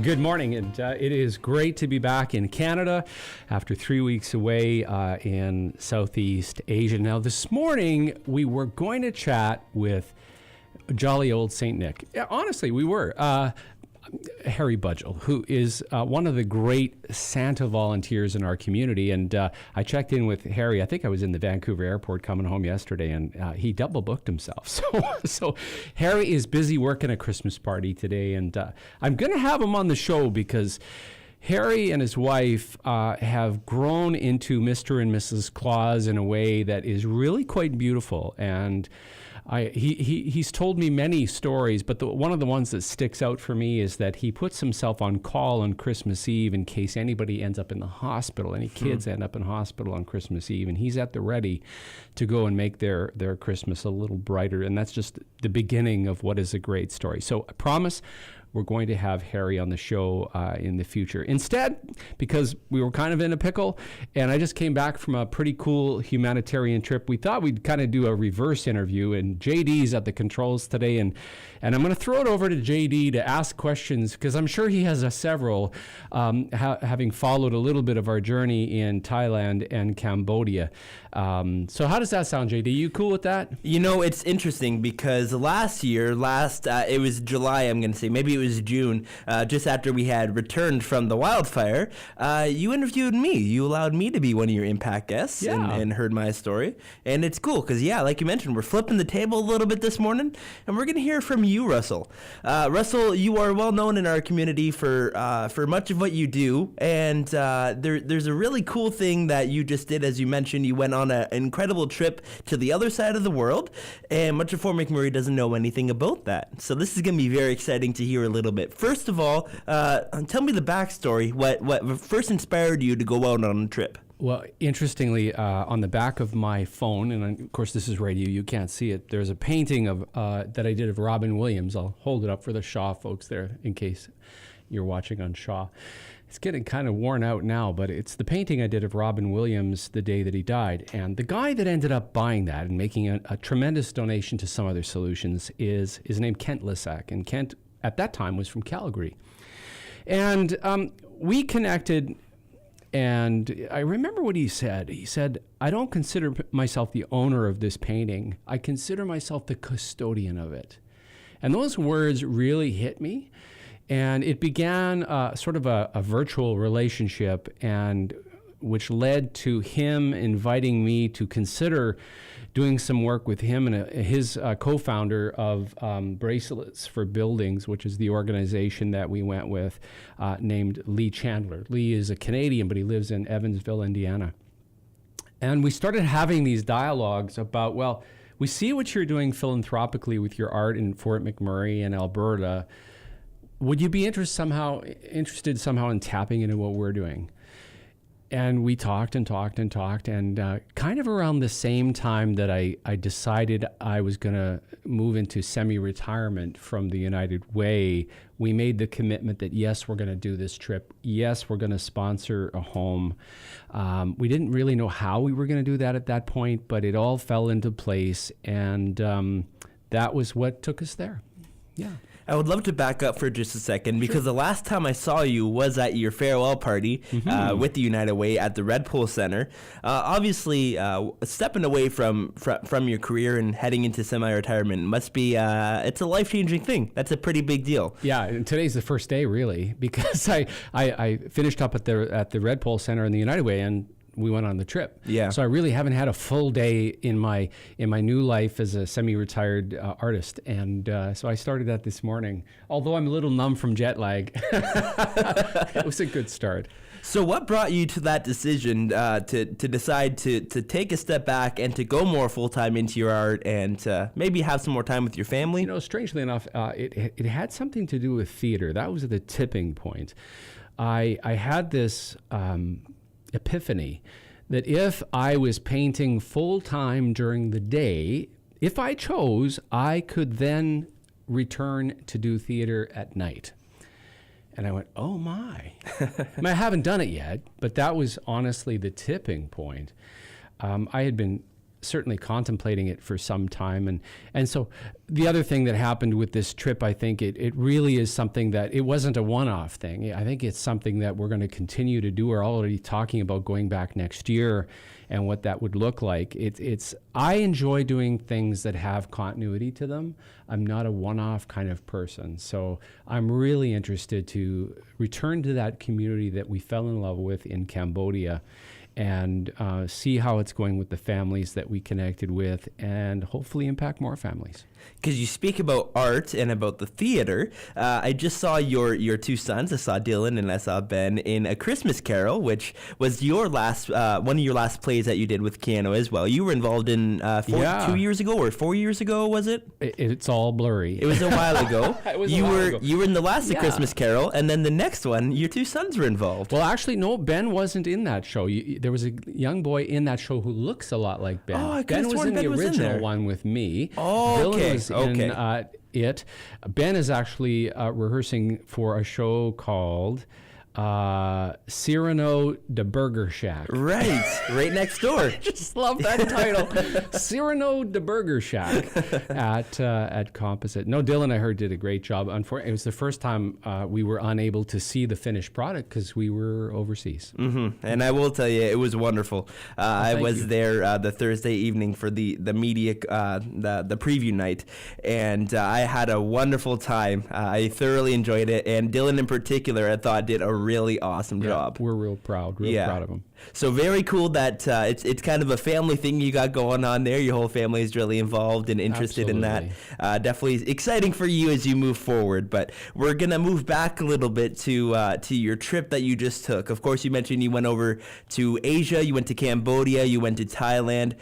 Good morning, and it is great to be back in Canada after 3 weeks away in Southeast Asia. Now, this morning, we were going to chat with jolly old St. Nick. Yeah, honestly, we were. Harry Budgell, who is one of the great Santa volunteers in our community. And I checked in with Harry. I think I was in the Vancouver airport coming home yesterday, and he double booked himself. So Harry is busy working a Christmas party today, and I'm going to have him on the show because Harry and his wife have grown into Mr. and Mrs. Claus in a way that is really quite beautiful. And he's told me many stories, but one of the ones that sticks out for me is that he puts himself on call on Christmas Eve in case anybody ends up in the hospital, any kids end up in hospital on Christmas Eve, and he's at the ready to go and make their Christmas a little brighter. And that's just the beginning of what is a great story. So I promise we're going to have Harry on the show in the future. Instead, because we were kind of in a pickle, and I just came back from a pretty cool humanitarian trip, we thought we'd kind of do a reverse interview, and JD's at the controls today, and I'm going to throw it over to JD to ask questions, because I'm sure he has several, having followed a little bit of our journey in Thailand and Cambodia. So how does that sound, JD? You cool with that? You know, it's interesting because last year, it was July, I'm going to say, maybe it was June, just after we had returned from the wildfire, you interviewed me. You allowed me to be one of your impact guests and heard my story. And it's cool because, like you mentioned, we're flipping the table a little bit this morning, and we're going to hear from you, Russell. Russell, you are well known in our community for much of what you do, and there's a really cool thing that you just did. As you mentioned, you went on an incredible trip to the other side of the world, and much of Fort McMurray doesn't know anything about that. So this is going to be very exciting to hear a little bit. First of all, tell me the backstory. What first inspired you to go out on a trip? Well, interestingly, on the back of my phone, and of course this is radio, you can't see it, there's a painting of that I did of Robin Williams. I'll hold it up for the Shaw folks there in case you're watching on Shaw. It's getting kind of worn out now, but it's the painting I did of Robin Williams the day that he died. And the guy that ended up buying that and making a tremendous donation to Some Other Solutions is named Kent Lissack. And Kent, at that time, was from Calgary. And we connected, and I remember what he said. He said, "I don't consider myself the owner of this painting. I consider myself the custodian of it." And those words really hit me. And it began sort of a virtual relationship, and which led to him inviting me to consider doing some work with him and his co-founder of Bracelets for Buildings, which is the organization that we went with, named Lee Chandler. Lee is a Canadian, but he lives in Evansville, Indiana. And we started having these dialogues about, well, we see what you're doing philanthropically with your art in Fort McMurray and Alberta. Would you be interested somehow in tapping into what we're doing? And we talked, and kind of around the same time that I decided I was going to move into semi-retirement from the United Way, we made the commitment that, yes, we're going to do this trip. Yes, we're going to sponsor a home. We didn't really know how we were going to do that at that point, but it all fell into place, and that was what took us there. Yeah. I would love to back up for just a second because the last time I saw you was at your farewell party with the United Way at the Red Pole Center. Obviously, stepping away from your career and heading into semi-retirement must be it's a life-changing thing. That's a pretty big deal. Yeah, and today's the first day really because I finished up at the Red Pole Center in the United Way, and we went on the trip. Yeah. So I really haven't had a full day in my new life as a semi-retired artist, and so I started that this morning. Although I'm a little numb from jet lag, it was a good start. So what brought you to that decision to decide to take a step back and to go more full-time into your art and maybe have some more time with your family? You know, strangely enough, it had something to do with theater. That was the tipping point. I had this epiphany that if I was painting full-time during the day, if I chose, I could then return to do theater at night. And I went, oh my. I haven't done it yet, but that was honestly the tipping point. I had been certainly contemplating it for some time. And so the other thing that happened with this trip, I think it really is something that it wasn't a one-off thing. I think it's something that we're going to continue to do. We're already talking about going back next year and what that would look like. I enjoy doing things that have continuity to them. I'm not a one-off kind of person. So I'm really interested to return to that community that we fell in love with in Cambodia and see how it's going with the families that we connected with and hopefully impact more families. Because you speak about art and about the theater. I just saw your two sons. I saw Dylan and I saw Ben in A Christmas Carol, which was your last one of your last plays that you did with Keanu as well. You were involved in 2 years ago or 4 years ago, was it? It's all blurry. It was a while ago. You were in the last A Christmas Carol, and then the next one, your two sons were involved. Well, actually, no, Ben wasn't in that show. There was a young boy in that show who looks a lot like Ben. Oh, I Ben was in the original one with me. Oh, okay. Dylan was in it. Ben is actually rehearsing for a show called Cyrano de Burger Shack. Right next door. I just love that title. Cyrano de Burger Shack at Composite. No, Dylan, I heard, did a great job. Unfortunately, it was the first time we were unable to see the finished product because we were overseas. Mm-hmm. And I will tell you, it was wonderful. I was there the Thursday evening for the media, the preview night, and I had a wonderful time. I thoroughly enjoyed it, and Dylan in particular, I thought did a really awesome job. We're real proud of him. So very cool that it's kind of a family thing you got going on there. Your whole family is really involved and interested in that. Definitely exciting for you as you move forward. But we're gonna move back a little bit to your trip that you just took. Of course, you mentioned you went over to Asia, you went to Cambodia, you went to Thailand.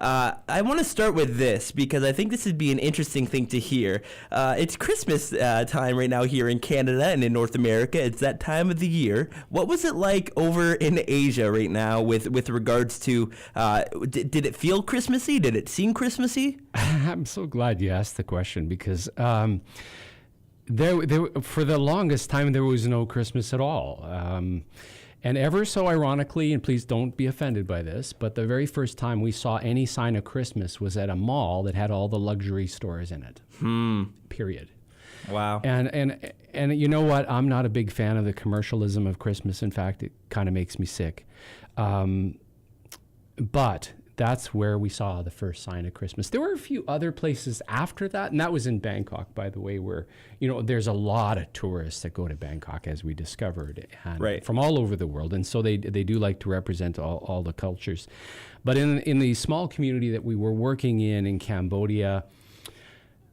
I want to start with this because I think this would be an interesting thing to hear. It's Christmas time right now here in Canada and in North America. It's that time of the year. What was it like over in Asia right now with regards to, did it feel Christmassy? Did it seem Christmassy? I'm so glad you asked the question because there for the longest time, there was no Christmas at all. And ever so ironically, and please don't be offended by this, but the very first time we saw any sign of Christmas was at a mall that had all the luxury stores in it. Period. Wow. And you know what? I'm not a big fan of the commercialism of Christmas. In fact, it kind of makes me sick. But that's where we saw the first sign of Christmas. There were a few other places after that, and that was in Bangkok, by the way, where, there's a lot of tourists that go to Bangkok, as we discovered, and from all over the world. And so they do like to represent all the cultures. But in the small community that we were working in Cambodia,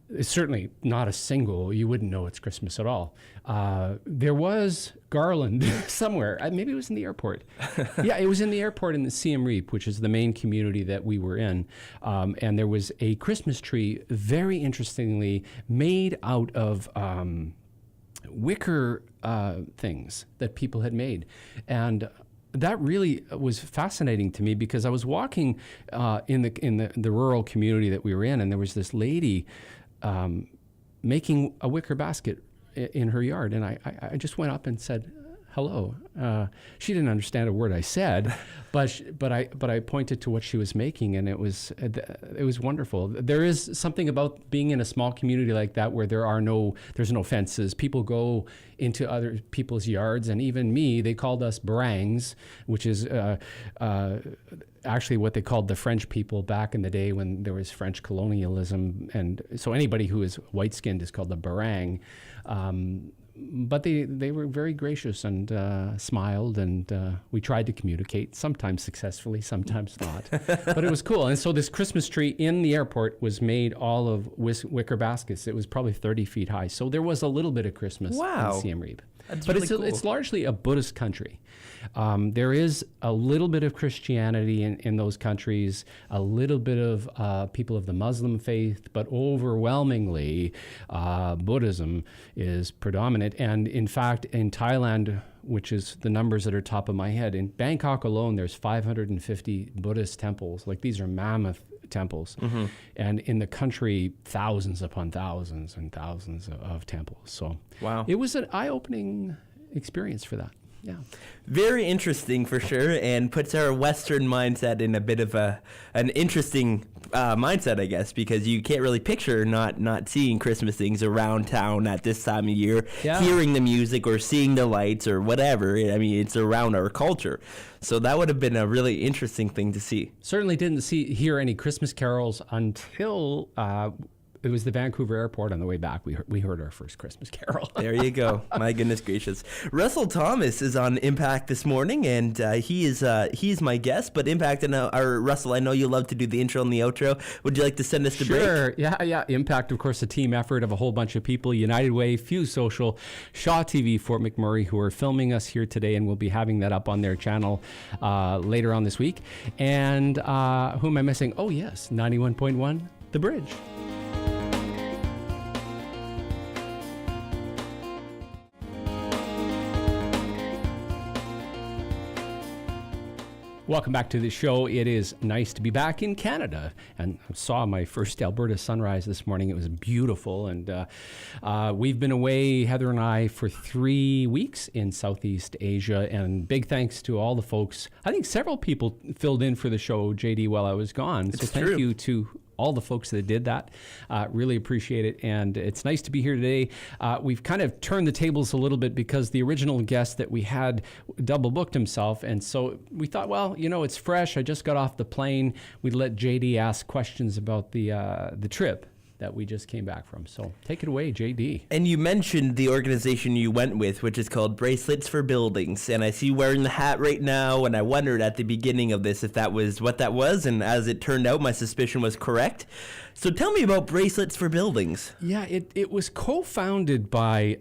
it's certainly not a single, you wouldn't know it's Christmas at all. There was garland somewhere. Maybe it was in the airport. Yeah, it was in the airport in the Siem Reap, which is the main community that we were in. And there was a Christmas tree, very interestingly, made out of wicker things that people had made. And that really was fascinating to me because I was walking in the rural community that we were in, and there was this lady making a wicker basket in her yard, and I just went up and said hello. She didn't understand a word I said, but I pointed to what she was making, and it was wonderful. There is something about being in a small community like that where there's no fences. People go into other people's yards, and even me, they called us barangs, which is actually what they called the French people back in the day when there was French colonialism, and so anybody who is white-skinned is called a barang. But they were very gracious and smiled, and we tried to communicate, sometimes successfully, sometimes not. But it was cool. And so this Christmas tree in the airport was made all of wicker baskets. It was probably 30 feet high. So there was a little bit of Christmas in Siem Reap. But it's largely a Buddhist country. There is a little bit of Christianity in those countries, a little bit of people of the Muslim faith, but overwhelmingly Buddhism is predominant. And in fact, in Thailand, which is the numbers that are top of my head, in Bangkok alone, there's 550 Buddhist temples. Like, these are mammoth temples. Mm-hmm. And in the country, thousands upon thousands and thousands of temples. So wow. It was an eye-opening experience for that. Yeah. Very interesting for sure, and puts our Western mindset in a bit of an interesting mindset, I guess, because you can't really picture not seeing Christmas things around town at this time of year, hearing the music or seeing the lights or whatever. I mean, it's around our culture. So that would have been a really interesting thing to see. Certainly didn't hear any Christmas carols until it was the Vancouver airport on the way back. We heard our first Christmas carol. There you go. My goodness gracious. Russell Thomas is on Impact this morning, and he is my guest. But Impact, Russell, I know you love to do the intro and the outro. Would you like to send us to break? Sure. Yeah. Impact, of course, a team effort of a whole bunch of people. United Way, Fuse Social, Shaw TV, Fort McMurray, who are filming us here today, and we'll be having that up on their channel later on this week. And who am I missing? Oh, yes, 91.1, The Bridge. Welcome back to the show. It is nice to be back in Canada, and I saw my first Alberta sunrise this morning. It was beautiful, and we've been away, Heather and I, for 3 weeks in Southeast Asia, and big thanks to all the folks. I think several people filled in for the show, JD, while I was gone. So thank you to all the folks that did that. Really appreciate it. And it's nice to be here today. We've kind of turned the tables a little bit because the original guest that we had double booked himself. And so we thought, well, it's fresh. I just got off the plane. We'd let JD ask questions about the trip that we just came back from. So take it away, JD. And you mentioned the organization you went with, which is called Bracelets for Buildings. And I see you wearing the hat right now, and I wondered at the beginning of this if that was what that was, and as it turned out, my suspicion was correct. So tell me about Bracelets for Buildings. Yeah, it was co-founded by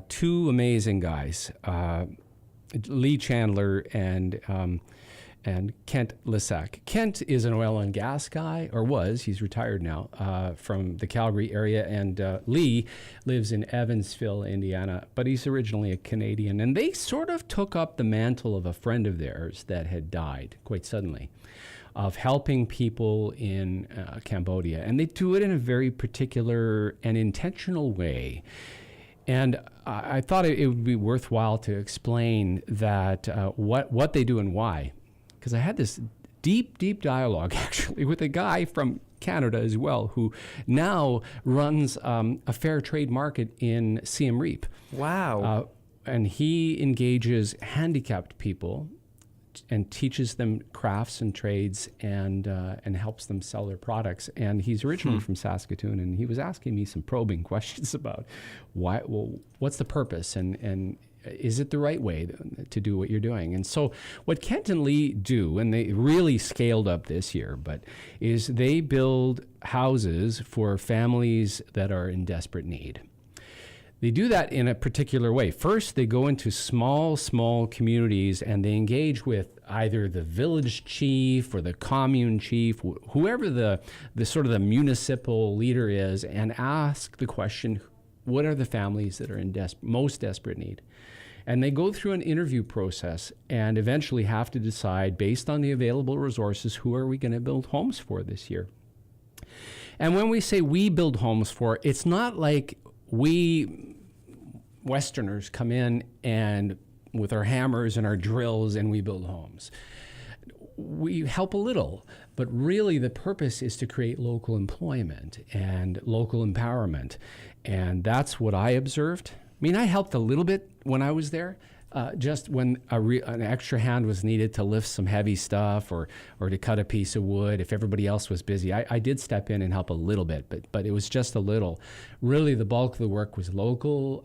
two amazing guys, Lee Chandler and Kent Lissack. Kent is an oil and gas guy, or was. He's retired now, from the Calgary area. And Lee lives in Evansville, Indiana, but he's originally a Canadian. And they sort of took up the mantle of a friend of theirs that had died quite suddenly, of helping people in Cambodia. And they do it in a very particular and intentional way. And I thought it would be worthwhile to explain that what they do and why. Because I had this deep dialogue, actually, with a guy from Canada as well, who now runs a fair trade market in Siem Reap. Wow. And he engages handicapped people and teaches them crafts and trades and helps them sell their products. And he's originally from Saskatoon, and he was asking me some probing questions about what's the purpose and is it the right way to do what you're doing? And so what Kent and Lee do, and they really scaled up this year, is they build houses for families that are in desperate need. They do that in a particular way. First, they go into small communities and they engage with either the village chief or the commune chief, whoever the sort of the municipal leader is, and ask the question, what are the families that are in most desperate need? And they go through an interview process and eventually have to decide, based on the available resources, who are we going to build homes for this year? And when we say we build homes for, it's not like we Westerners come in and with our hammers and our drills and we build homes. We help a little, but really the purpose is to create local employment and local empowerment. And that's what I observed. I mean, I helped a little bit when I was there, just when an extra hand was needed to lift some heavy stuff or to cut a piece of wood. If everybody else was busy, I did step in and help a little bit, but it was just a little. Really, the bulk of the work was local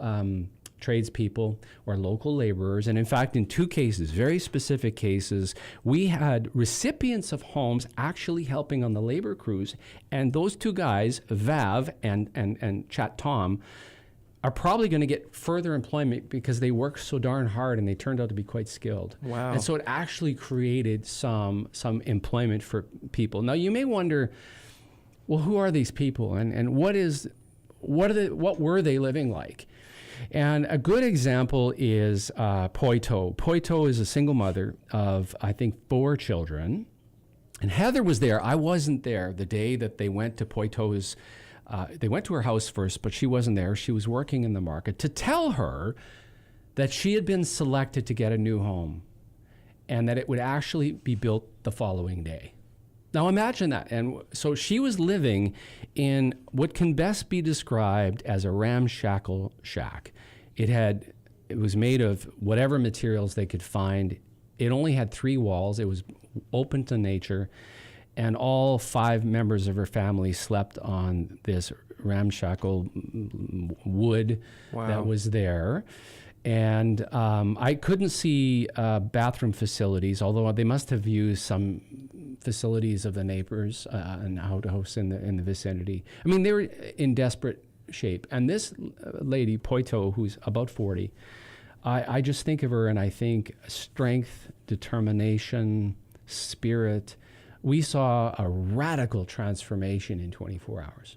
tradespeople or local laborers. And in fact, in 2 cases, very specific cases, we had recipients of homes actually helping on the labor crews. And those 2 guys, Vav and Chat Tom, are probably going to get further employment because they worked so darn hard and they turned out to be quite skilled. Wow. And so it actually created some employment for people. Now you may wonder, well, who are these people and what were they living like? And a good example is Poito. Poito is a single mother of, I think, 4 children. And Heather was there. I wasn't there the day that they went to Poito's. They went to her house first, but she wasn't there. She was working in the market to tell her that she had been selected to get a new home and that it would actually be built the following day. Now imagine that. And so she was living in what can best be described as a ramshackle shack. It was made of whatever materials they could find. It only had 3 walls. It was open to nature. And all 5 members of her family slept on this ramshackle wood that was there. And I couldn't see bathroom facilities, although they must have used some facilities of the neighbors and outhouse in the vicinity. I mean, they were in desperate shape. And this lady, Poito, who's about 40, I just think of her and I think strength, determination, spirit. We saw a radical transformation in 24 hours.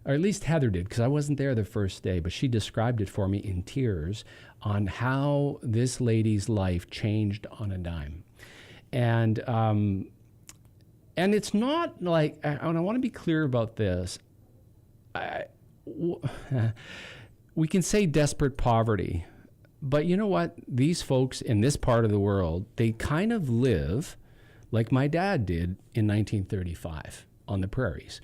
Or at least Heather did, because I wasn't there the first day, but she described it for me in tears on how this lady's life changed on a dime. And it's not like, and I want to be clear about this, we can say desperate poverty, but you know what? These folks in this part of the world, they kind of live like my dad did in 1935 on the prairies.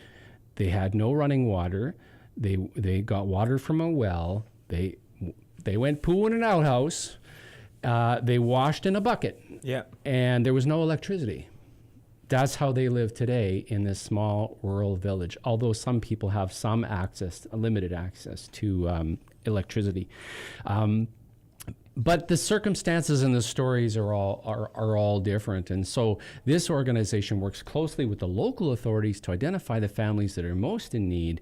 They had no running water. They got water from a well. They went poo in an outhouse. They washed in a bucket. Yeah. And there was no electricity. That's how they live today in this small rural village, although some people have some access, limited access to electricity. But the circumstances and the stories are all different. And so this organization works closely with the local authorities to identify the families that are most in need,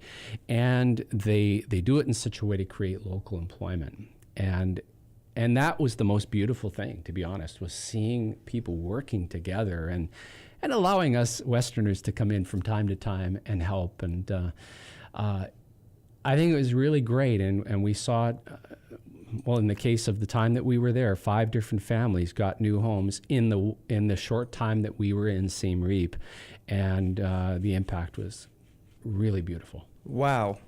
and they do it in such a way to create local employment. And that was the most beautiful thing, to be honest, was seeing people working together and allowing us Westerners to come in from time to time and help. And I think it was really great. And we saw it, well, in the case of the time that we were there, 5 different families got new homes in the short time that we were in Siem Reap. And the impact was really beautiful. Wow.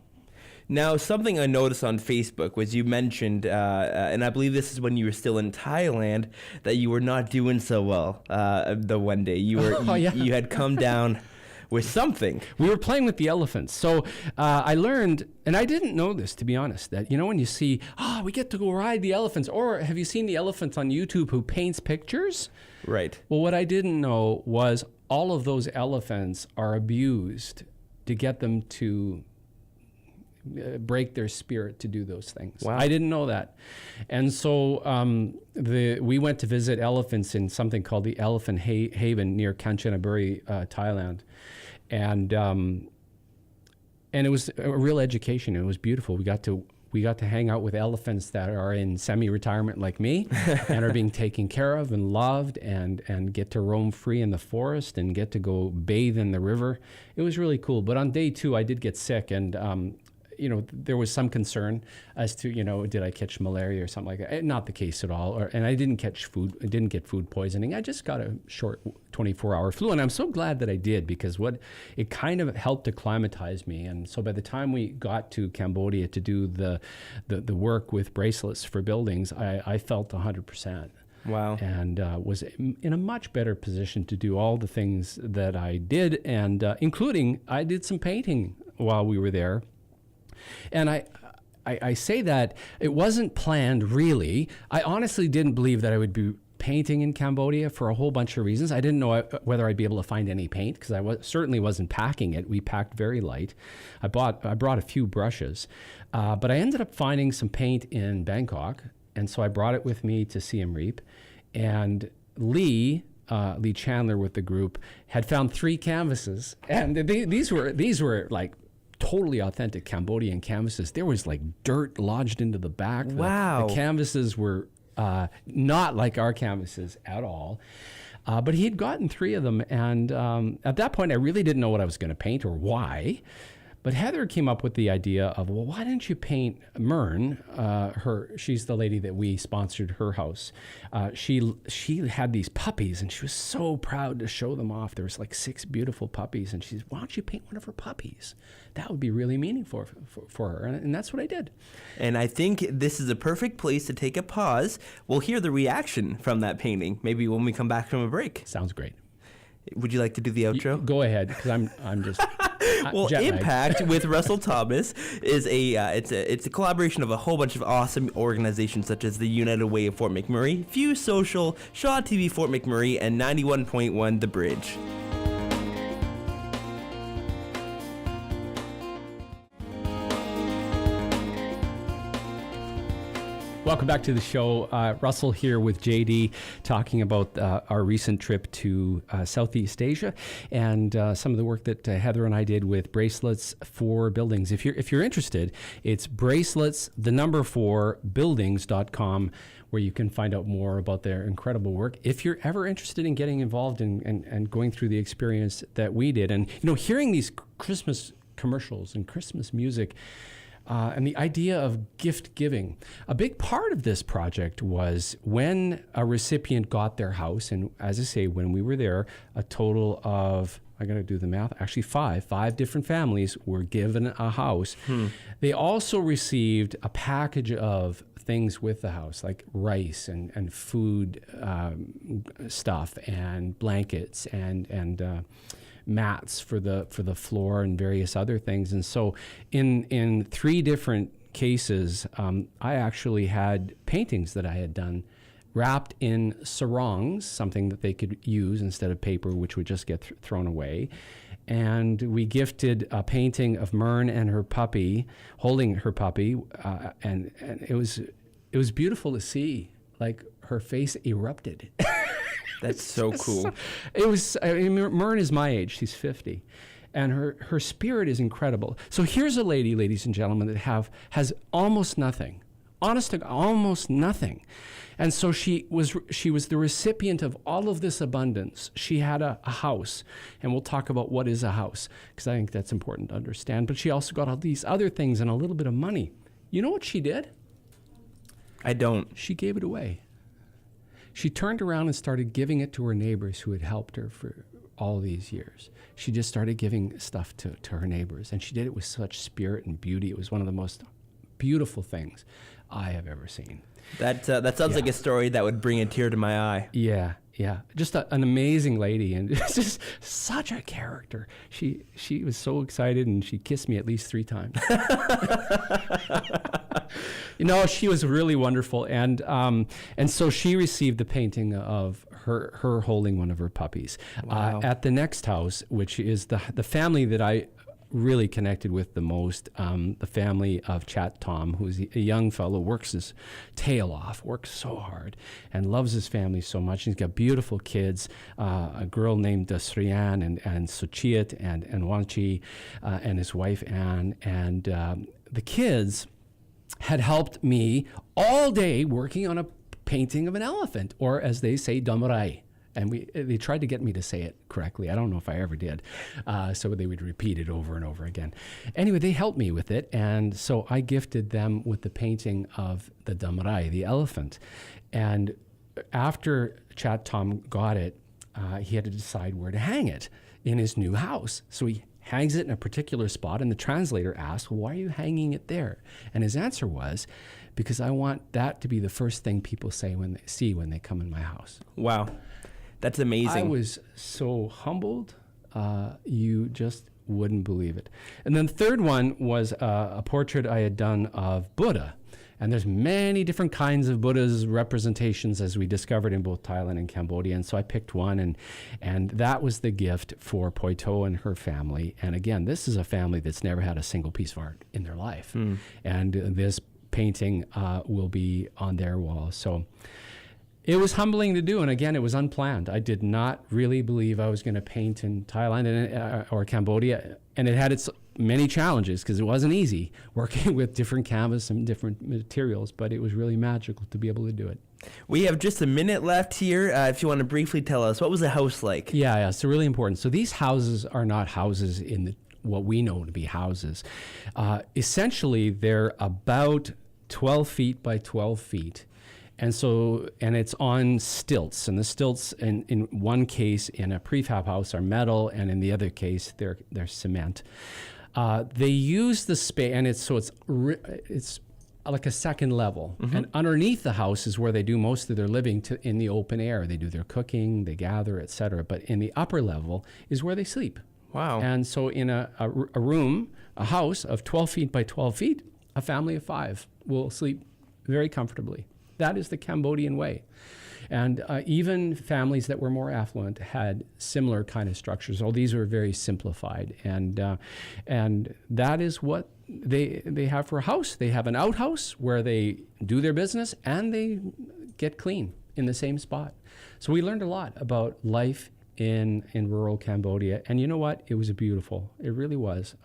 Now, something I noticed on Facebook was you mentioned, and I believe this is when you were still in Thailand, that you were not doing so well the one day. You had come down with something. We were playing with the elephants. So I learned, and I didn't know this, to be honest, that, when you see, we get to go ride the elephants, or have you seen the elephants on YouTube who paints pictures? Right. Well, what I didn't know was all of those elephants are abused to get them to break their spirit to do those things. Wow. I didn't know that. And so we went to visit elephants in something called the Elephant Haven near Kanchanaburi, Thailand. And it was a real education. It was beautiful. We got to hang out with elephants that are in semi-retirement like me and are being taken care of and loved and get to roam free in the forest and get to go bathe in the river. It was really cool. But on day 2, I did get sick, and there was some concern as to, did I catch malaria or something like that? Not the case at all. And I didn't get food poisoning. I just got a short 24-hour flu. And I'm so glad that I did, because it kind of helped acclimatize me. And so by the time we got to Cambodia to do the work with Bracelets for buildings, I felt 100%. Wow. And was in a much better position to do all the things that I did, and including I did some painting while we were there. And I say that it wasn't planned, really. I honestly didn't believe that I would be painting in Cambodia for a whole bunch of reasons. I didn't know whether I'd be able to find any paint, because I certainly wasn't packing it. We packed very light. I brought a few brushes, but I ended up finding some paint in Bangkok, and so I brought it with me to Siem Reap. And Lee Chandler with the group had found 3 canvases, and these were like totally authentic Cambodian canvases. There was like dirt lodged into the back. Wow. The canvases were not like our canvases at all. But he had gotten 3 of them. And at that point, I really didn't know what I was going to paint or why. But Heather came up with the idea of, well, why didn't you paint Myrn? She's the lady that we sponsored her house. She had these puppies, and she was so proud to show them off. There was like 6 beautiful puppies, and she said, why don't you paint one of her puppies? That would be really meaningful for her, and that's what I did. And I think this is a perfect place to take a pause. We'll hear the reaction from that painting, maybe when we come back from a break. Sounds great. Would you like to do the outro? Go ahead, because I'm just... Well, Impact with Russell Thomas is it's a collaboration of a whole bunch of awesome organizations such as the United Way of Fort McMurray, Fuse Social, Shaw TV Fort McMurray, and 91.1 The Bridge. Welcome back to the show. Russell here with JD talking about our recent trip to Southeast Asia and some of the work that Heather and I did with Bracelets for Buildings. If you're interested, it's bracelets, 4 buildings.com, where you can find out more about their incredible work. If you're ever interested in getting involved and going through the experience that we did, and hearing these Christmas commercials and Christmas music, and the idea of gift giving. A big part of this project was when a recipient got their house, and as I say, when we were there, a total of, I got to do the math, actually five different families were given a house. They also received a package of things with the house, like rice and food stuff and blankets and mats for the floor and various other things. And so in 3 different cases, I actually had paintings that I had done wrapped in sarongs, something that they could use instead of paper, which would just get thrown away. And we gifted a painting of Myrn and her puppy, holding her puppy, and it was beautiful to see. Like, her face erupted. That's so cool. Myrn is my age. She's 50. And her spirit is incredible. So here's a lady, ladies and gentlemen, that has almost nothing. Honest to God, almost nothing. And so she was the recipient of all of this abundance. She had a house, and we'll talk about what is a house, because I think that's important to understand. But she also got all these other things and a little bit of money. You know what she did? I don't. She gave it away. She turned around and started giving it to her neighbors who had helped her for all these years. She just started giving stuff to her neighbors, and she did it with such spirit and beauty. It was one of the most beautiful things I have ever seen. That sounds like a story that would bring a tear to my eye. Yeah. Just an amazing lady, and just such a character. She was so excited, and she kissed me at least 3 times. She was really wonderful, and so she received the painting of her holding one of her puppies. Wow. At the next house, which is the family that I really connected with the most, the family of Chat Tom, who's a young fellow, works his tail off, works so hard, and loves his family so much. He's got beautiful kids, a girl named Sriyan and Suchit and Wanchi, and his wife Anne. And the kids had helped me all day working on a painting of an elephant, or as they say, Damarai. And they tried to get me to say it correctly. I don't know if I ever did. So they would repeat it over and over again. Anyway, they helped me with it. And so I gifted them with the painting of the Damarai, the elephant. And after Chat Tom got it, he had to decide where to hang it in his new house. So he hangs it in a particular spot. And the translator asked, well, why are you hanging it there? And his answer was, because I want that to be the first thing people say when they come in my house. Wow. That's amazing. I was so humbled, you just wouldn't believe it. And then the third one was a portrait I had done of Buddha. And there's many different kinds of Buddha's representations, as we discovered in both Thailand and Cambodia. And so I picked one, and that was the gift for Poito and her family. And again, this is a family that's never had a single piece of art in their life. And this painting will be on their wall. So it was humbling to do, and again, it was unplanned. I did not really believe I was going to paint in Thailand or Cambodia, and it had its many challenges because it wasn't easy working with different canvas and different materials, but it was really magical to be able to do it. We have just a minute left here. If you want to briefly tell us, what was the house like? Yeah, so really important. So these houses are not houses in the what we know to be houses. Essentially, they're about 12 feet by 12 feet. And it's on stilts. And the stilts, in one case, in a prefab house, are metal, and in the other case, they're cement. They use the space, and it's like a second level. Mm-hmm. And underneath the house is where they do most of their living in the open air. They do their cooking, they gather, etc. But in the upper level is where they sleep. Wow. And so in a room, a house of 12 feet by 12 feet, a family of 5 will sleep very comfortably. That is the Cambodian way. And even families that were more affluent had similar kind of structures. All these were very simplified. And that is what they have for a house. They have an outhouse where they do their business and they get clean in the same spot. So we learned a lot about life in rural Cambodia. And you know what? It was beautiful. It really was.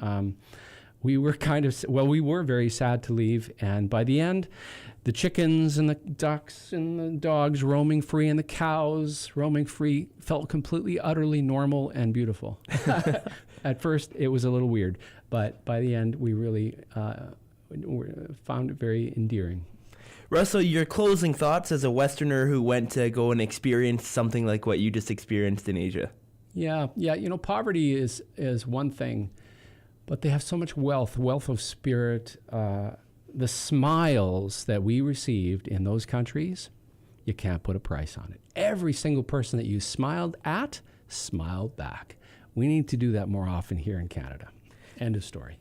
We were very sad to leave. And by the end, the chickens and the ducks and the dogs roaming free and the cows roaming free felt completely, utterly normal and beautiful. At first, it was a little weird, but by the end, we really found it very endearing. Russell, your closing thoughts as a Westerner who went to go and experience something like what you just experienced in Asia? Yeah. Poverty is one thing, but they have so much wealth of spirit. The smiles that we received in those countries, you can't put a price on it. Every single person that you smiled at, smiled back. We need to do that more often here in Canada. End of story.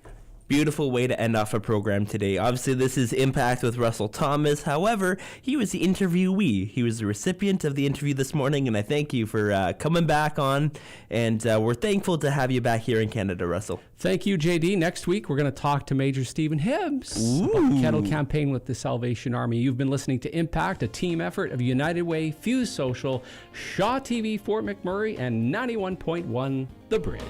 Beautiful way to end off a program today. Obviously, this is Impact with Russell Thomas. However, he was the interviewee. He was the recipient of the interview this morning, and I thank you for coming back on. And we're thankful to have you back here in Canada, Russell. Thank you, JD. Next week, we're going to talk to Major Stephen Hibbs about the Kettle Campaign with the Salvation Army. You've been listening to Impact, a team effort of United Way, Fuse Social, Shaw TV, Fort McMurray, and 91.1 The Bridge.